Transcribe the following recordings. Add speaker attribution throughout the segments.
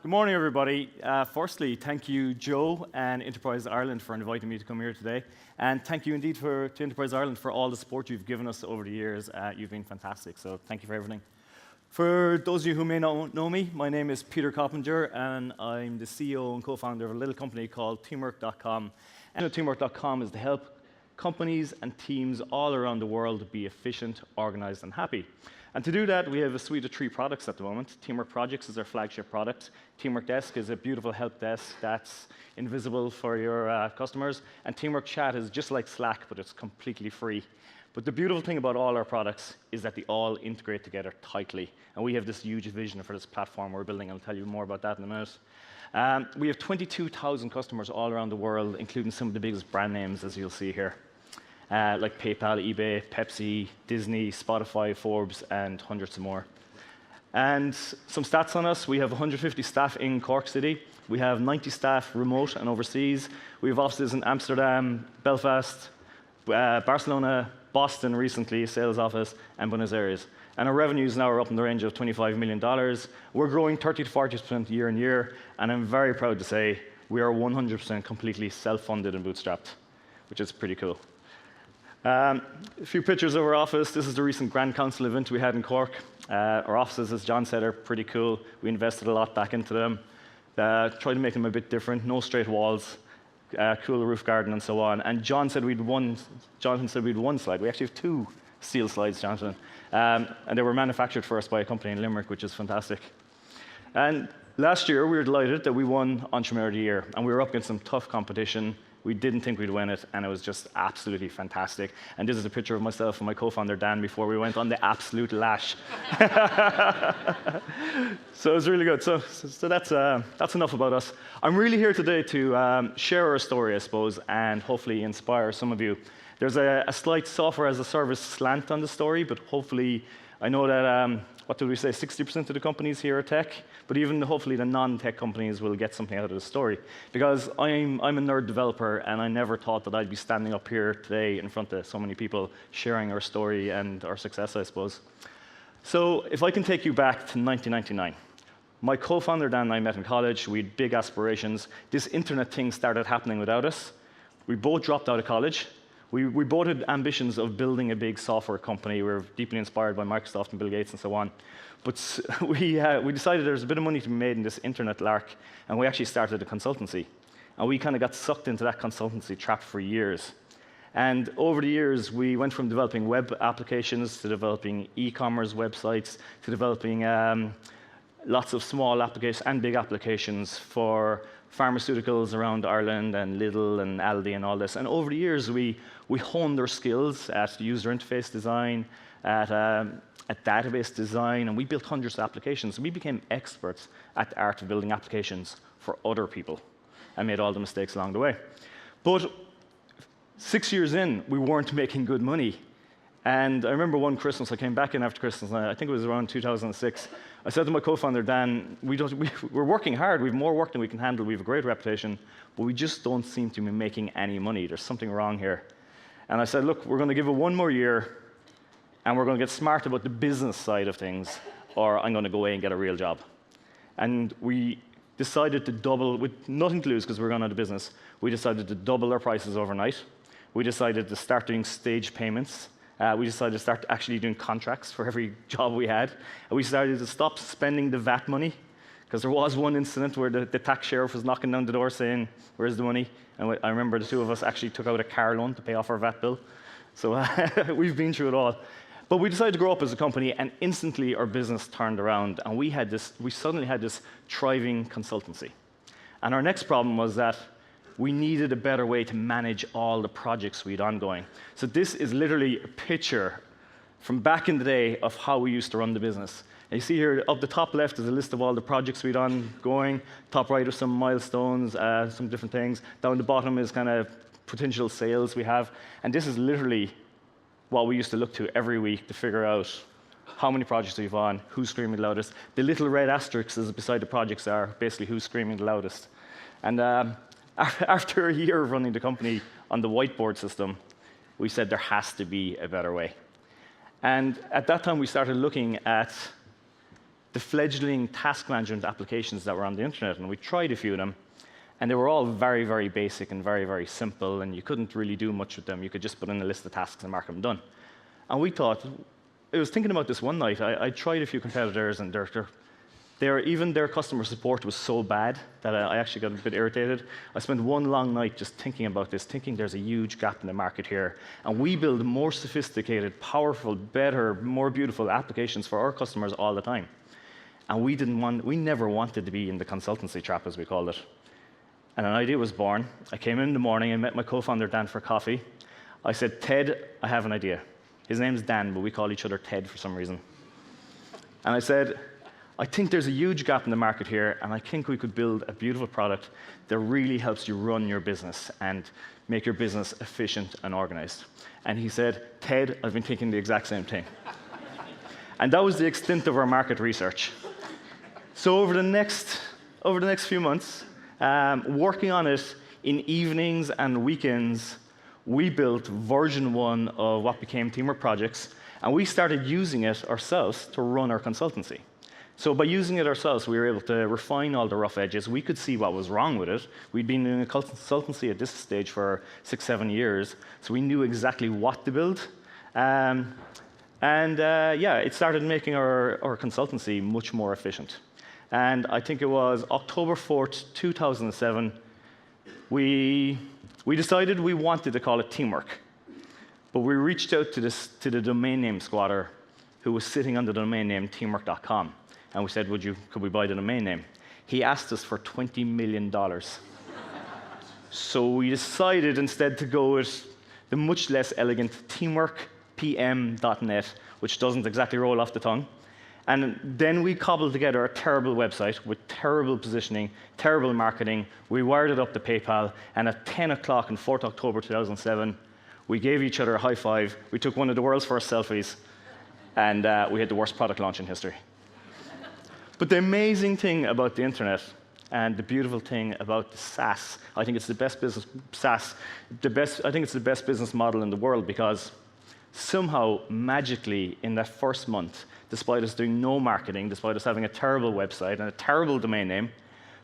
Speaker 1: Good morning, everybody. Firstly, thank you, Joe and Enterprise Ireland, for inviting me to come here today. And thank you indeed to Enterprise Ireland for all the support you've given us over the years. You've been fantastic, so thank you for everything. For those of you who may not know me, my name is Peter Coppinger, and I'm the CEO and co-founder of a little company called Teamwork.com. And Teamwork.com is to help companies and teams all around the world be efficient, organized, and happy. And to do that, we have a suite of 3 products at the moment. Teamwork Projects is our flagship product. Teamwork Desk is a beautiful help desk that's invisible for your customers. And Teamwork Chat is just like Slack, but it's completely free. But the beautiful thing about all our products is that they all integrate together tightly. And we have this huge vision for this platform we're building. I'll tell you more about that in a minute. We have 22,000 customers all around the world, including some of the biggest brand names, as you'll see here. Like PayPal, eBay, Pepsi, Disney, Spotify, Forbes, and hundreds more. And some stats on us: we have 150 staff in Cork City. We have 90 staff remote and overseas. We have offices in Amsterdam, Belfast, Barcelona, Boston recently, sales office, and Buenos Aires. And our revenues now are up in the range of $25 million. We're growing 30 to 40% year on year, and I'm very proud to say we are 100% completely self-funded and bootstrapped, which is pretty cool. A few pictures of our office. This is the recent Grand Council event we had in Cork. Our offices, as John said, are pretty cool. We invested a lot back into them. Tried to make them a bit different. No straight walls, cool roof garden, and so on. And Jonathan said we'd one slide. We actually have 2 steel slides, Jonathan. And they were manufactured for us by a company in Limerick, which is fantastic. And last year, we were delighted that we won Entrepreneur of the Year. And we were up against some tough competition. We didn't think we'd win it, and it was just absolutely fantastic. And this is a picture of myself and my co-founder, Dan, before we went on the absolute lash. So it was really good. So that's enough about us. I'm really here today to share our story, I suppose, and hopefully inspire some of you. There's a slight software as a service slant on the story, but hopefully, I know that, what did we say, 60% of the companies here are tech, but even hopefully the non-tech companies will get something out of the story. Because I'm a nerd developer, and I never thought that I'd be standing up here today in front of so many people sharing our story and our success, I suppose. So if I can take you back to 1999. My co-founder, Dan, and I met in college. We had big aspirations. This internet thing started happening without us. We both dropped out of college. We both had ambitions of building a big software company. We were deeply inspired by Microsoft and Bill Gates and so on. But we decided there was a bit of money to be made in this internet lark, and we actually started a consultancy. And we kind of got sucked into that consultancy trap for years. And over the years, we went from developing web applications to developing e-commerce websites to developing lots of small applications and big applications for pharmaceuticals around Ireland and Lidl and Aldi and all this. And over the years, we honed our skills at user interface design, at database design, and we built hundreds of applications. We became experts at the art of building applications for other people and made all the mistakes along the way. But 6 years in, we weren't making good money. And I remember one Christmas, I came back in after Christmas, and I think it was around 2006. I said to my co-founder, Dan, we're working hard. We have more work than we can handle. We have a great reputation, but we just don't seem to be making any money. There's something wrong here. And I said, look, we're going to give it 1 more year, and we're going to get smart about the business side of things, or I'm going to go away and get a real job. And we decided to double, with nothing to lose because we're going out of business, we decided to double our prices overnight. We decided to start doing stage payments. We decided to start actually doing contracts for every job we had. And we decided to stop spending the VAT money, because there was one incident where the tax sheriff was knocking down the door saying, where's the money? And I remember the 2 of us actually took out a car loan to pay off our VAT bill. So we've been through it all. But we decided to grow up as a company, and instantly our business turned around, and we suddenly had this thriving consultancy. And our next problem was that we needed a better way to manage all the projects we had ongoing. So this is literally a picture from back in the day of how we used to run the business. And you see here, up the top left is a list of all the projects we'd ongoing. Top right are some milestones, some different things. Down the bottom is kind of potential sales we have. And this is literally what we used to look to every week to figure out how many projects we've on, who's screaming the loudest. The little red asterisks beside the projects are basically who's screaming the loudest. And after a year of running the company on the whiteboard system, we said there has to be a better way. And at that time, we started looking at the fledgling task management applications that were on the internet, and we tried a few of them, and they were all very, very basic and very, very simple, and you couldn't really do much with them. You could just put in a list of tasks and mark them done. And we thought, I was thinking about this one night. I tried a few competitors, and even their customer support was so bad that I actually got a bit irritated. I spent one long night just thinking about this, thinking there's a huge gap in the market here. And we build more sophisticated, powerful, better, more beautiful applications for our customers all the time. And we never wanted to be in the consultancy trap, as we called it. And an idea was born. I came in the morning and met my co-founder, Dan, for coffee. I said, Ted, I have an idea. His name's Dan, but we call each other Ted for some reason. And I said, I think there's a huge gap in the market here, and I think we could build a beautiful product that really helps you run your business and make your business efficient and organized. And he said, Ted, I've been thinking the exact same thing. And that was the extent of our market research. So over the next few months, working on it in evenings and weekends, we built version 1 of what became Teamwork Projects, and we started using it ourselves to run our consultancy. So by using it ourselves, we were able to refine all the rough edges. We could see what was wrong with it. We'd been doing a consultancy at this stage for 6-7 years, so we knew exactly what to build. Yeah, it started making our consultancy much more efficient. And I think it was October 4th, 2007, we decided we wanted to call it Teamwork. But we reached out to the domain name squatter who was sitting on the domain name teamwork.com. And we said, could we buy the domain name? He asked us for $20 million. So we decided instead to go with the much less elegant teamworkpm.net, which doesn't exactly roll off the tongue. And then we cobbled together a terrible website with terrible positioning, terrible marketing. We wired it up to PayPal, and at 10 o'clock on 4th October 2007, we gave each other a high five. We took one of the world's first selfies, and we had the worst product launch in history. But the amazing thing about the internet and the beautiful thing about the SaaS, I think it's the best business SaaS, I think it's the best business model in the world, because somehow, magically, in that first month, despite us doing no marketing, despite us having a terrible website and a terrible domain name,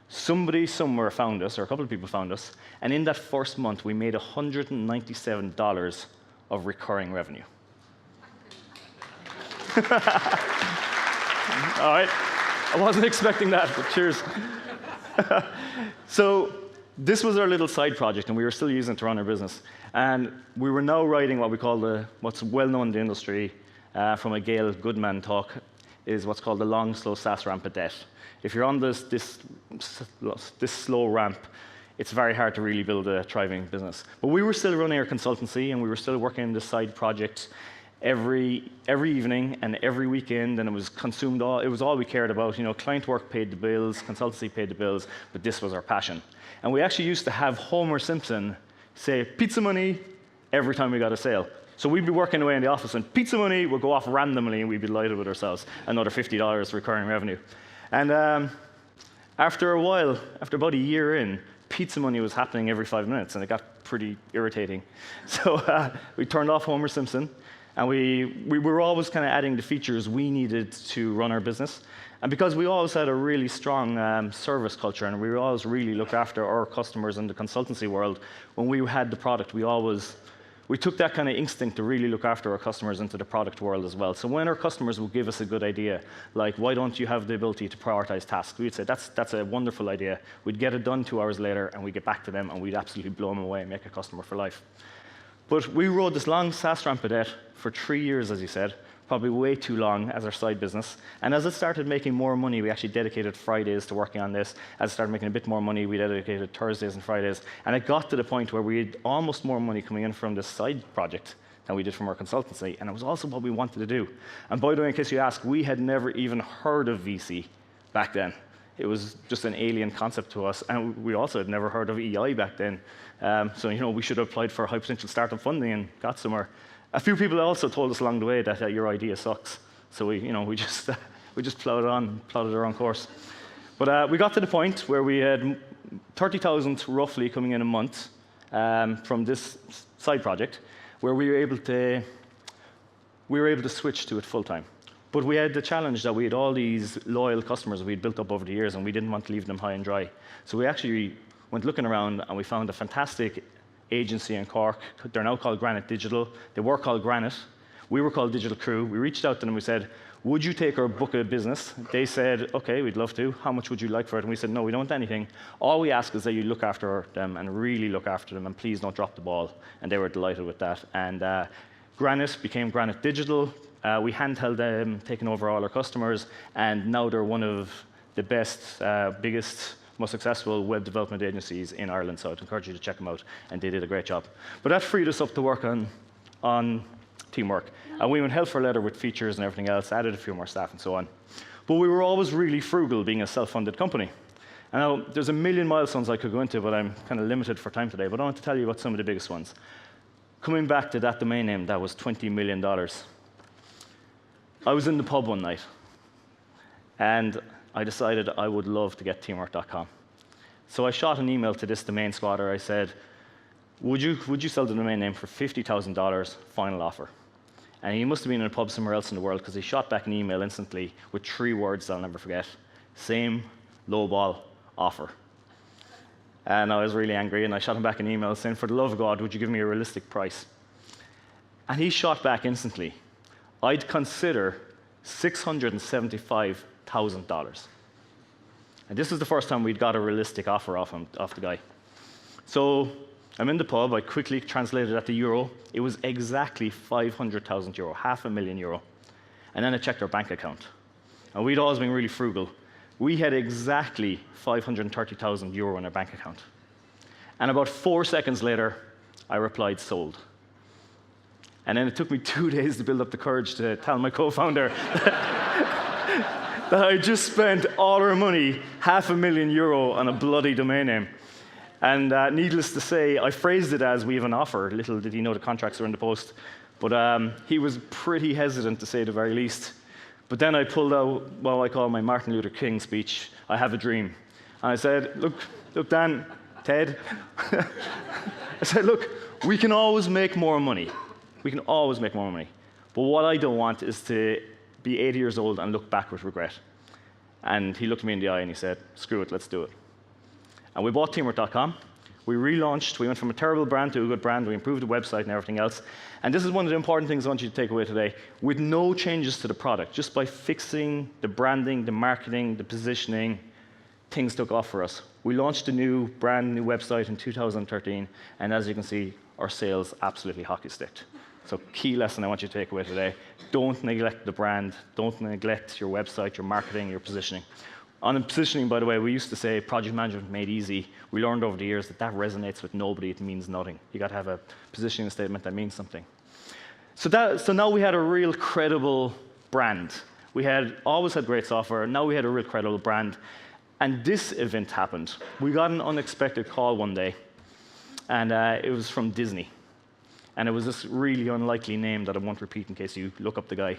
Speaker 1: somebody somewhere found us, or a couple of people found us, and in that first month, we made $197 of recurring revenue. All right. I wasn't expecting that, but cheers. So this was our little side project, and we were still using it to run our business. And we were now writing what we call what's well known in the industry from a Gail Goodman talk, is what's called the long, slow SaaS ramp of death. If you're on this slow ramp, it's very hard to really build a thriving business. But we were still running our consultancy, and we were still working on this side project every evening and every weekend, and it was consumed all. It was all we cared about. You know, client work paid the bills, consultancy paid the bills, but this was our passion. And we actually used to have Homer Simpson say "pizza money" every time we got a sale. So we'd be working away in the office, and pizza money would go off randomly, and we'd be delighted with ourselves. Another $50 recurring revenue. And after a while, after about a year in, pizza money was happening every 5 minutes, and it got pretty irritating. So we turned off Homer Simpson. And we were always kind of adding the features we needed to run our business. And because we always had a really strong service culture, and we always really looked after our customers in the consultancy world, when we had the product, we took that kind of instinct to really look after our customers into the product world as well. So when our customers would give us a good idea, like, why don't you have the ability to prioritize tasks, we'd say, that's a wonderful idea. We'd get it done 2 hours later, and we'd get back to them, and we'd absolutely blow them away and make a customer for life. But we rode this long SaaS ramp of debt for 3 years, as you said, probably way too long as our side business. And as it started making more money, we actually dedicated Fridays to working on this. As it started making a bit more money, we dedicated Thursdays and Fridays. And it got to the point where we had almost more money coming in from this side project than we did from our consultancy. And it was also what we wanted to do. And by the way, in case you ask, we had never even heard of VC back then. It was just an alien concept to us. And we also had never heard of EI back then. So, you know, we should have applied for high potential startup funding and got somewhere. A few people also told us along the way that your idea sucks. So we just plodded our own course. But we got to the point where we had 30,000 roughly coming in a month from this side project, where we were able to switch to it full time. But we had the challenge that we had all these loyal customers we'd built up over the years, and we didn't want to leave them high and dry. So we actually went looking around, and we found a fantastic agency in Cork. They're now called Granite Digital. They were called Granite. We were called Digital Crew. We reached out to them and we said, would you take our book of business? They said, OK, we'd love to. How much would you like for it? And we said, no, we don't want anything. All we ask is that you look after them and really look after them, and please don't drop the ball. And they were delighted with that. And Granite became Granite Digital. We handheld them, taking over all our customers, and now they're one of the best, biggest, most successful web development agencies in Ireland, so I'd encourage you to check them out, and they did a great job. But that freed us up to work on teamwork. And we went hell for leather with features and everything else, added a few more staff and so on. But we were always really frugal, being a self-funded company. And now, there's a million milestones I could go into, but I'm kind of limited for time today. But I want to tell you about some of the biggest ones. Coming back to that domain name, that was $20 million. I was in the pub one night, and I decided I would love to get teamwork.com. So I shot an email to this domain squatter. I said, would you sell the domain name for $50,000, final offer? And he must have been in a pub somewhere else in the world, because he shot back an email instantly with 3 words that I'll never forget. Same lowball offer. And I was really angry, and I shot him back an email saying, for the love of God, would you give me a realistic price? And he shot back instantly, I'd consider $675,000. And this was the first time we'd got a realistic offer off the guy. So I'm in the pub. I quickly translated that to euro. It was exactly 500,000 euro, €500,000. And then I checked our bank account. And we'd always been really frugal. We had exactly 530,000 euro in our bank account. And about 4 seconds later, I replied, sold. And then it took me 2 days to build up the courage to tell my co-founder that I just spent all our money, €500,000, on a bloody domain name. And needless to say, I phrased it as, we have an offer. Little did he know the contracts were in the post. But he was pretty hesitant, to say the very least. But then I pulled out what I call my Martin Luther King speech, I have a dream. And I said, look, Dan, Ted. I said, look, we can always make more money. We can always make more money. But what I don't want is to be 80 years old and look back with regret. And he looked me in the eye and he said, screw it, let's do it. And we bought teamwork.com. We relaunched. We went from a terrible brand to a good brand. We improved the website and everything else. And this is one of the important things I want you to take away today. With no changes to the product, just by fixing the branding, the marketing, the positioning, things took off for us. We launched a brand new website in 2013. And as you can see, our sales absolutely hockey sticked. So key lesson I want you to take away today. Don't neglect the brand. Don't neglect your website, your marketing, your positioning. On positioning, by the way, we used to say project management made easy. We learned over the years that that resonates with nobody. It means nothing. You got to have a positioning statement that means something. So now we had a real credible brand. We had always had great software. Now we had a real credible brand. And this event happened. We got an unexpected call one day, and it was from Disney. And it was this really unlikely name that I won't repeat in case you look up the guy.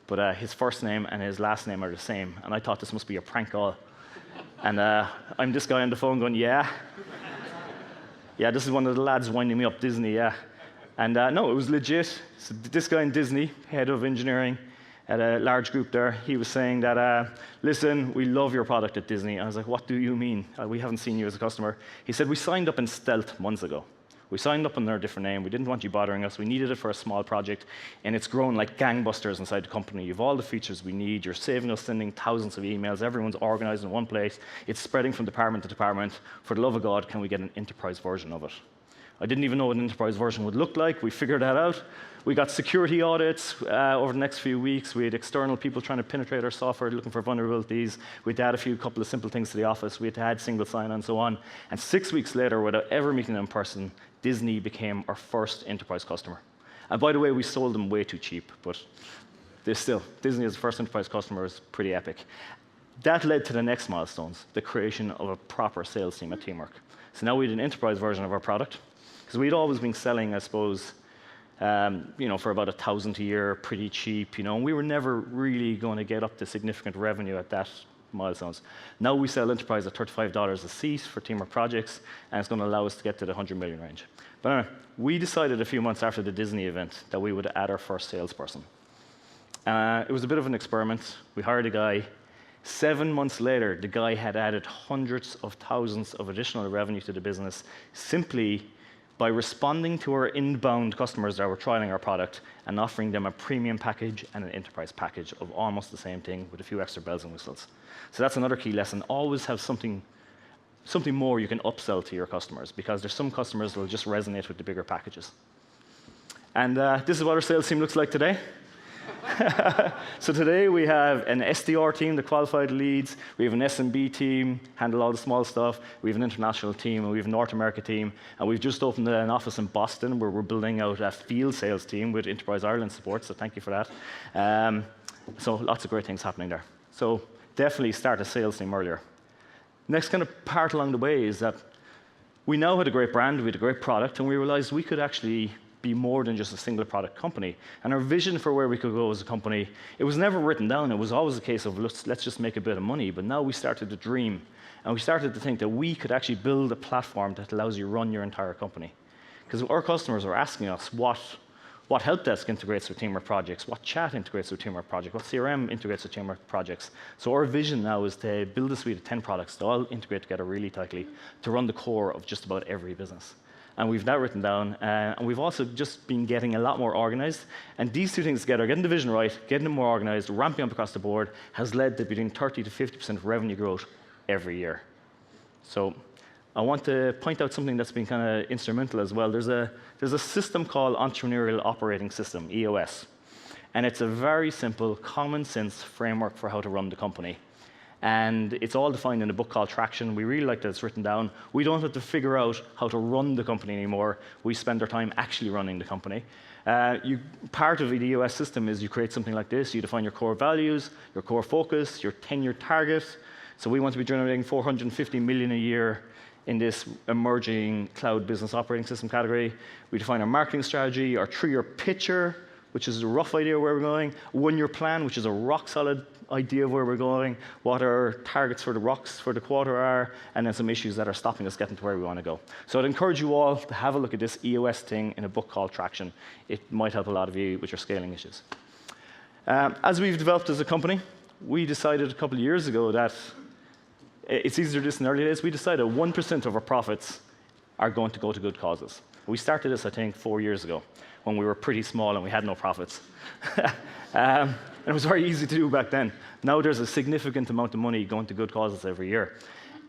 Speaker 1: But his first name and his last name are the same. And I thought this must be a prank call. And I'm this guy on the phone going, yeah. Yeah, this is one of the lads winding me up, Disney, yeah. And no, it was legit. So this guy in Disney, head of engineering at a large group there, he was saying that, listen, we love your product at Disney. I was like, what do you mean? We haven't seen you as a customer. He said, we signed up in stealth months ago. We signed up under a different name. We didn't want you bothering us. We needed it for a small project, and it's grown like gangbusters inside the company. You have all the features we need. You're saving us sending thousands of emails. Everyone's organized in one place. It's spreading from department to department. For the love of God, can we get an enterprise version of it? I didn't even know what an enterprise version would look like. We figured that out. We got security audits over the next few weeks. We had external people trying to penetrate our software, looking for vulnerabilities. We had to add a couple of simple things to the office. We had to add single sign-on and so on. And 6 weeks later, without ever meeting them in person, Disney became our first enterprise customer. And by the way, we sold them way too cheap, but Disney as the first enterprise customer is pretty epic. That led to the next milestones, the creation of a proper sales team at Teamwork. So now we had an enterprise version of our product, because we'd always been selling, I suppose, for about $1,000 a year, pretty cheap, and we were never really going to get up to significant revenue at that milestones. Now we sell enterprise at $35 a seat for Teamwork projects, and it's going to allow us to get to the 100 million range. But anyway, we decided a few months after the Disney event that we would add our first salesperson. It was a bit of an experiment. We hired a guy. 7 months later, the guy had added hundreds of thousands of additional revenue to the business simply by responding to our inbound customers that were trialing our product and offering them a premium package and an enterprise package of almost the same thing with a few extra bells and whistles. So that's another key lesson. Always have something more you can upsell to your customers, because there's some customers that will just resonate with the bigger packages. And this is what our sales team looks like today. So today we have an SDR team, the qualified leads. We have an SMB team, handle all the small stuff. We have an international team, and we have a North America team. And we've just opened an office in Boston where we're building out a field sales team with Enterprise Ireland support, so thank you for that. So lots of great things happening there. So definitely start a sales team earlier. Next kind of part along the way is that we now had a great brand, we had a great product, and we realized we could actually be more than just a single product company. And our vision for where we could go as a company, it was never written down. It was always a case of, let's just make a bit of money. But now we started to dream, and we started to think that we could actually build a platform that allows you to run your entire company. Because our customers are asking us what help desk integrates with Teamwork projects, what chat integrates with Teamwork projects, what CRM integrates with Teamwork projects. So our vision now is to build a suite of 10 products that all integrate together really tightly to run the core of just about every business. And we've that written down, and we've also just been getting a lot more organized. And these two things together, getting the vision right, getting them more organized, ramping up across the board, has led to between 30 to 50% revenue growth every year. So I want to point out something that's been kind of instrumental as well. There's a system called Entrepreneurial Operating System, EOS. And it's a very simple, common sense framework for how to run the company. And it's all defined in a book called Traction. We really like that it's written down. We don't have to figure out how to run the company anymore. We spend our time actually running the company. Part of the EOS system is you create something like this. You define your core values, your core focus, your 10-year target. So we want to be generating 450 million a year in this emerging cloud business operating system category. We define our marketing strategy, our 3-year picture, which is a rough idea of where we're going, 1-year plan, which is a rock-solid idea of where we're going, what our targets for the rocks for the quarter are, and then some issues that are stopping us getting to where we want to go. So I'd encourage you all to have a look at this EOS thing in a book called Traction. It might help a lot of you with your scaling issues. As we've developed as a company, we decided a couple of years ago that it's easier to do this in the early days. We decided 1% of our profits are going to go to good causes. We started this, I think, 4 years ago, when we were pretty small and we had no profits. And it was very easy to do back then. Now there's a significant amount of money going to good causes every year.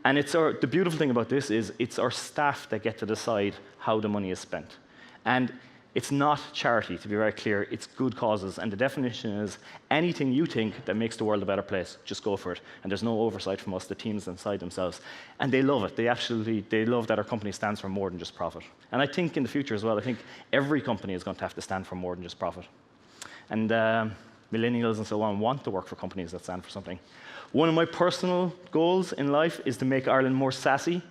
Speaker 1: And the beautiful thing about this is it's our staff that get to decide how the money is spent. And it's not charity, to be very clear. It's good causes. And the definition is anything you think that makes the world a better place, just go for it. And there's no oversight from us, the teams inside themselves. And they love it. They love that our company stands for more than just profit. And I think in the future as well, I think every company is going to have to stand for more than just profit. And millennials and so on want to work for companies that stand for something. One of my personal goals in life is to make Ireland more SaaSy.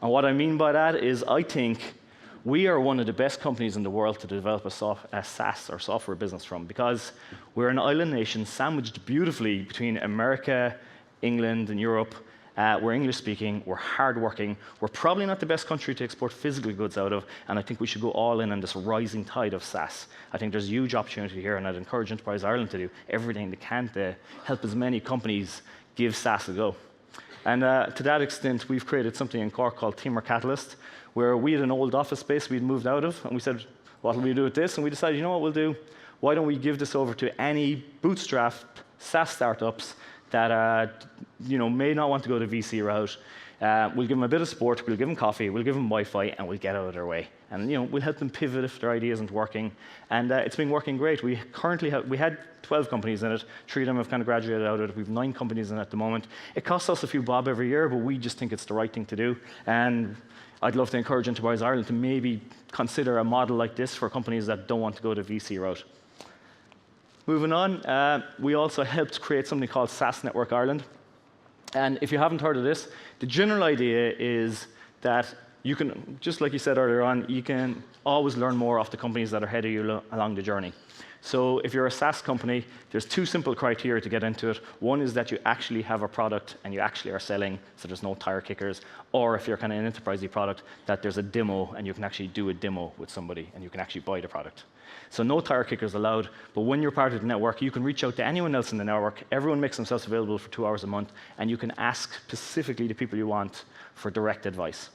Speaker 1: And what I mean by that is I think we are one of the best companies in the world to develop a SaaS or software business from, because we're an island nation sandwiched beautifully between America, England, and Europe. We're English-speaking, we're hard-working, we're probably not the best country to export physical goods out of, and I think we should go all in on this rising tide of SaaS. I think there's huge opportunity here, and I'd encourage Enterprise Ireland to do everything they can to help as many companies give SaaS a go. And to that extent, we've created something in Cork called Teamwork Catalyst, where we had an old office space we'd moved out of, and we said, what will we do with this? And we decided, you know what we'll do? Why don't we give this over to any bootstrapped SaaS startups that may not want to go the VC route. We'll give them a bit of support, we'll give them coffee, we'll give them Wi-Fi, and we'll get out of their way. And we'll help them pivot if their idea isn't working. And it's been working great. We had 12 companies in it. 3 of them have kind of graduated out of it. We have 9 companies in it at the moment. It costs us a few bob every year, but we just think it's the right thing to do. And I'd love to encourage Enterprise Ireland to maybe consider a model like this for companies that don't want to go the VC route. Moving on, we also helped create something called SaaS Network Ireland. And if you haven't heard of this, the general idea is that you can, just like you said earlier on, you can always learn more off the companies that are ahead of you along the journey. So if you're a SaaS company, there's two simple criteria to get into it. One is that you actually have a product and you actually are selling, so there's no tire kickers. Or if you're kind of an enterprisey product, that there's a demo and you can actually do a demo with somebody and you can actually buy the product. So no tire kickers allowed, but when you're part of the network, you can reach out to anyone else in the network. Everyone makes themselves available for 2 hours a month, and you can ask specifically the people you want for direct advice.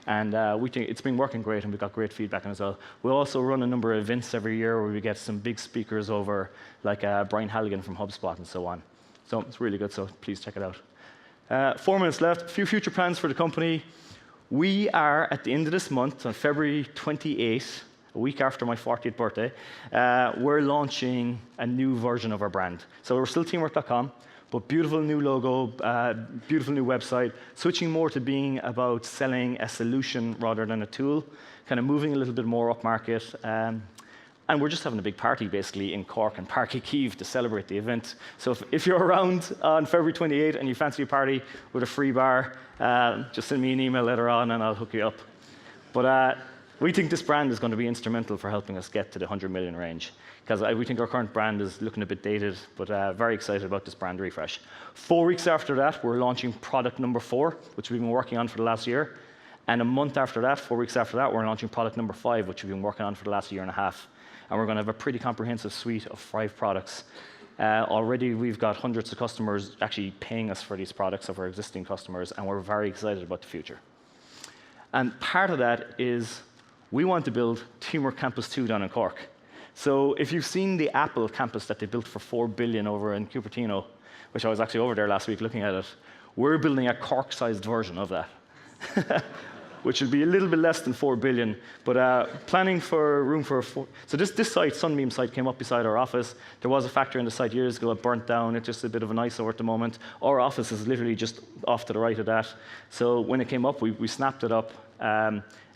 Speaker 1: And we think it's been working great, and we've got great feedback on it as well. We also run a number of events every year where we get some big speakers over, like Brian Halligan from HubSpot and so on. So it's really good, so please check it out. 4 minutes left. A few future plans for the company. We are, at the end of this month, on February 28th, a week after my 40th birthday, we're launching a new version of our brand. So we're still teamwork.com, but beautiful new logo, beautiful new website, switching more to being about selling a solution rather than a tool, kind of moving a little bit more upmarket. And we're just having a big party, basically, in Cork and Páirc Uí Chaoimh to celebrate the event. So if you're around on February 28th and you fancy a party with a free bar, just send me an email later on and I'll hook you up. But we think this brand is going to be instrumental for helping us get to the 100 million range, because we think our current brand is looking a bit dated, but very excited about this brand refresh. 4 weeks after that, we're launching product number 4, which we've been working on for the last year. And a month after that, 4 weeks after that, we're launching product number 5, which we've been working on for the last year and a half. And we're going to have a pretty comprehensive suite of 5 products. Already, we've got hundreds of customers actually paying us for these products of our existing customers, and we're very excited about the future. And part of that is we want to build Teamwork Campus 2 down in Cork. So if you've seen the Apple campus that they built for $4 billion over in Cupertino, which I was actually over there last week looking at it, we're building a Cork-sized version of that, which will be a little bit less than $4 billion, but planning for room for so this site, Sunbeam site, came up beside our office. There was a factory on the site years ago. It burnt down. It's just a bit of an eyesore at the moment. Our office is literally just off to the right of that. So when it came up, we snapped it up.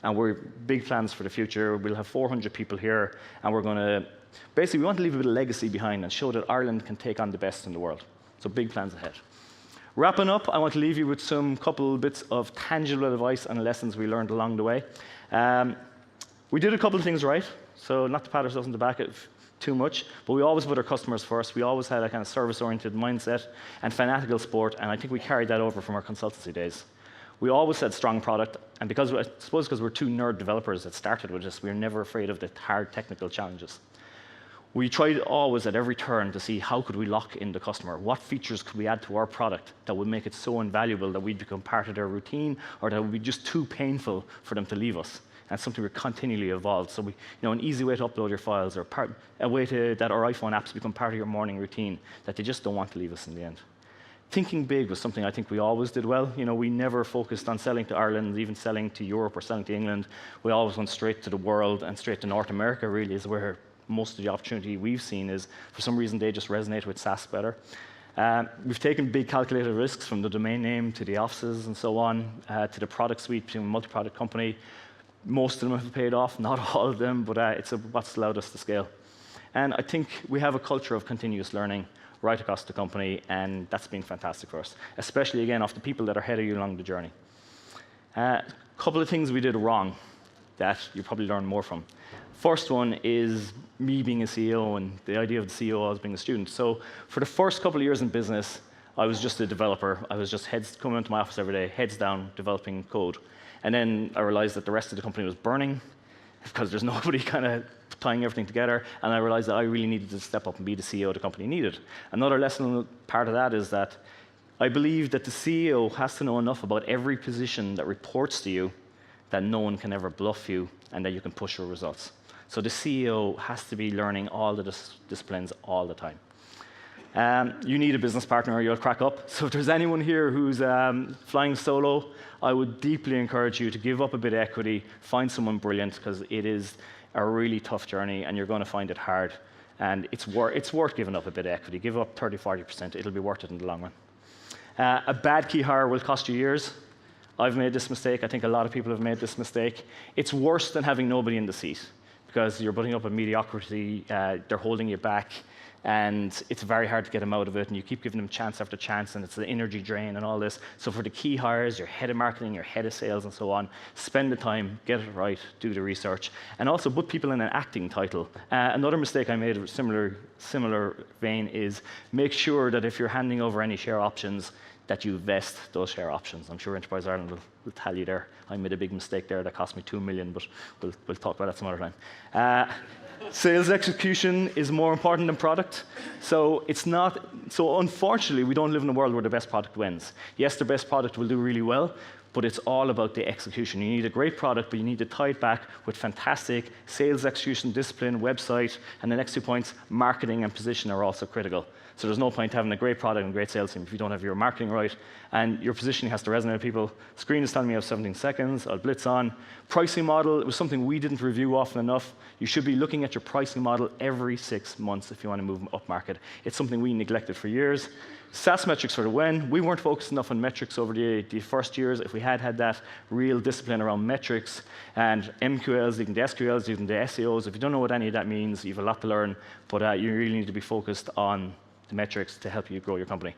Speaker 1: And we're big plans for the future. We'll have 400 people here, and we're going to basically, we want to leave a bit of legacy behind and show that Ireland can take on the best in the world. So big plans ahead. Wrapping up, I want to leave you with some couple bits of tangible advice and lessons we learned along the way. We did a couple of things right, so not to pat ourselves on the back too much, but we always put our customers first. We always had a kind of service-oriented mindset and fanatical sport, and I think we carried that over from our consultancy days. We always said strong product, and I suppose because we're 2 nerd developers that started with this, we were never afraid of the hard technical challenges. We tried always at every turn to see how could we lock in the customer. What features could we add to our product that would make it so invaluable that we'd become part of their routine, or that would be just too painful for them to leave us. And something we continually evolved. So an easy way to upload your files, or a way that our iPhone apps become part of your morning routine, that they just don't want to leave us in the end. Thinking big was something I think we always did well. We never focused on selling to Ireland, even selling to Europe or selling to England. We always went straight to the world, and straight to North America really is where most of the opportunity we've seen is. For some reason, they just resonate with SaaS better. We've taken big calculated risks, from the domain name to the offices and so on, to the product suite, being a multi-product company. Most of them have paid off, not all of them, but it's what's allowed us to scale. And I think we have a culture of continuous learning right across the company, and that's been fantastic for us, especially, again, off the people that are ahead of you along the journey. A couple of things we did wrong that you probably learn more from. First one is me being a CEO, and the idea of the CEO as being a student. So for the first couple of years in business, I was just a developer. I was just coming into my office every day, heads down, developing code. And then I realized that the rest of the company was burning, because there's nobody kind of tying everything together, and I realized that I really needed to step up and be the CEO the company needed. Another lesson part of that is that I believe that the CEO has to know enough about every position that reports to you that no one can ever bluff you, and that you can push your results. So the CEO has to be learning all the disciplines all the time. You need a business partner or you'll crack up. So if there's anyone here who's flying solo, I would deeply encourage you to give up a bit of equity, find someone brilliant, because it is a really tough journey and you're going to find it hard. And it's worth giving up a bit of equity. Give up 30, 40%. It'll be worth it in the long run. A bad key hire will cost you years. I've made this mistake. I think a lot of people have made this mistake. It's worse than having nobody in the seat, because you're putting up a mediocrity. They're holding you back. and it's very hard to get them out of it, and you keep giving them chance after chance, and it's the energy drain and all this. So for the key hires, your head of marketing, your head of sales, and so on, spend the time, get it right, do the research, and also put people in an acting title. Another mistake I made, similar vein, is make sure that if you're handing over any share options, that you vest those share options. I'm sure Enterprise Ireland will tell you there. I made a big mistake there that cost me 2 million, but we'll talk about that some other time. Sales execution is more important than product. So unfortunately, we don't live in a world where the best product wins. Yes, the best product will do really well, but it's all about the execution. You need a great product, but you need to tie it back with fantastic sales execution, discipline, website, and the next 2 points, marketing and position are also critical. So there's no point having a great product and great sales team if you don't have your marketing right, and your positioning has to resonate with people. Screen is telling me I have 17 seconds, I'll blitz on. Pricing model, it was something we didn't review often enough. You should be looking at your pricing model every 6 months if you want to move up market. It's something we neglected for years. SaaS metrics for the win. We weren't focused enough on metrics over the first years. If we had that real discipline around metrics and MQLs, leading to SQLs, leading to SEOs, if you don't know what any of that means, you have a lot to learn, but you really need to be focused on the metrics to help you grow your company.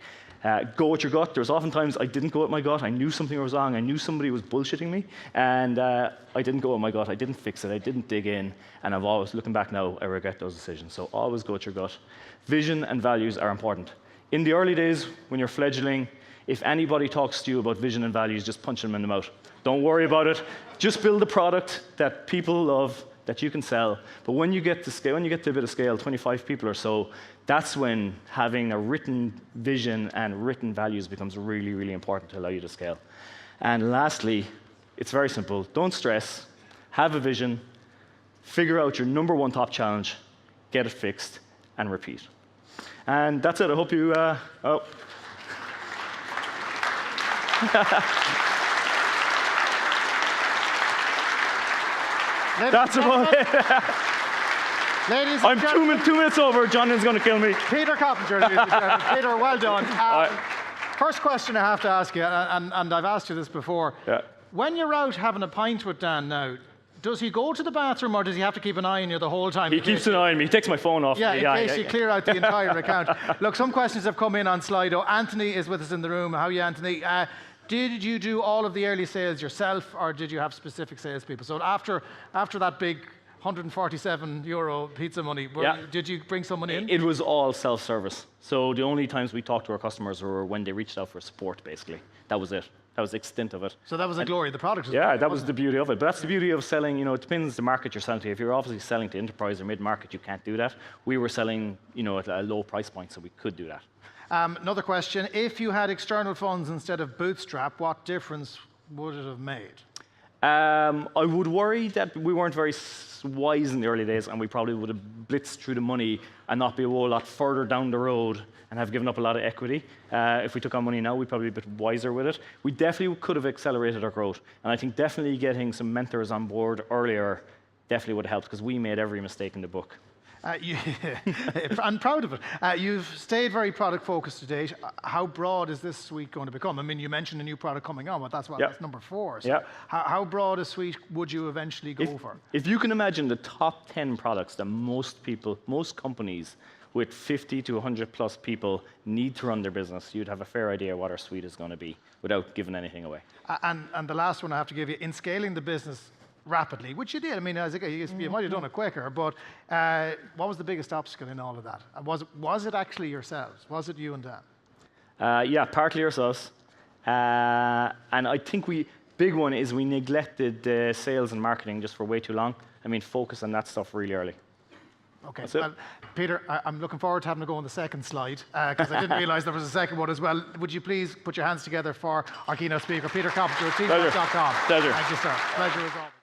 Speaker 1: Go with your gut. There's oftentimes I didn't go with my gut. I knew something was wrong. I knew somebody was bullshitting me, and I didn't go with my gut. I didn't fix it. I didn't dig in, and I've always, looking back now, I regret those decisions. So always go with your gut. Vision and values are important. In the early days, when you're fledgling, if anybody talks to you about vision and values, just punch them in the mouth. Don't worry about it. Just build a product that people love, that you can sell. But when you get to scale, when you get to a bit of scale, 25 people or so, that's when having a written vision and written values becomes really, really important to allow you to scale. And lastly, it's very simple. Don't stress. Have a vision. Figure out your number one top challenge. Get it fixed, and repeat. And that's it. I hope you... That's about it.
Speaker 2: Ladies
Speaker 1: I'm 2 minutes over. John is going to kill me.
Speaker 2: Peter Coppinger, ladies and gentlemen. Peter, well done. First question I have to ask you, and I've asked you this before.
Speaker 1: Yeah.
Speaker 2: When you're out having a pint with Dan now, does he go to the bathroom, or does he have to keep an eye on you the whole time?
Speaker 1: He keeps an eye on me. He takes my phone off.
Speaker 2: Yeah, in case you clear out the entire account. Look, some questions have come in on Slido. Anthony is with us in the room. How are you, Anthony? Did you do all of the early sales yourself, or did you have specific salespeople? So after that big €147 pizza money, did you bring someone in?
Speaker 1: It was all self-service. So the only times we talked to our customers were when they reached out for support, basically. That was it. That was the extent of it.
Speaker 2: So that was the glory of the product.
Speaker 1: Yeah, that was the beauty of it. But that's the beauty of selling. It depends the market you're selling to. If you're obviously selling to enterprise or mid-market, you can't do that. We were selling, at a low price point, so we could do that.
Speaker 2: Another question. If you had external funds instead of bootstrap, what difference would it have made?
Speaker 1: I would worry that we weren't very wise in the early days, and we probably would have blitzed through the money and not be a whole lot further down the road and have given up a lot of equity. If we took on money now, we'd probably be a bit wiser with it. We definitely could have accelerated our growth, and I think definitely getting some mentors on board earlier definitely would have helped, because we made every mistake in the book.
Speaker 2: I'm proud of it. You've stayed very product-focused to date. How broad is this suite going to become? I mean, you mentioned a new product coming on, but that's number 4. So how broad a suite would you eventually go for?
Speaker 1: If you can imagine the top 10 products that most companies with 50 to 100 plus people need to run their business, you'd have a fair idea what our suite is going to be without giving anything away.
Speaker 2: And the last one I have to give you, in scaling the business rapidly, which you did. I mean, you might have done it quicker, but what was the biggest obstacle in all of that? Was it actually yourselves? Was it you and Dan?
Speaker 1: Yeah, partly ourselves. And I think big one is we neglected sales and marketing just for way too long. I mean, focus on that stuff really early.
Speaker 2: Okay, well, Peter, I'm looking forward to having to go on the second slide, because I didn't realize there was a second one as well. Would you please put your hands together for our keynote speaker, Peter Coppinger at Keynote.com.
Speaker 1: Pleasure.
Speaker 2: Thank you, sir. Pleasure as always.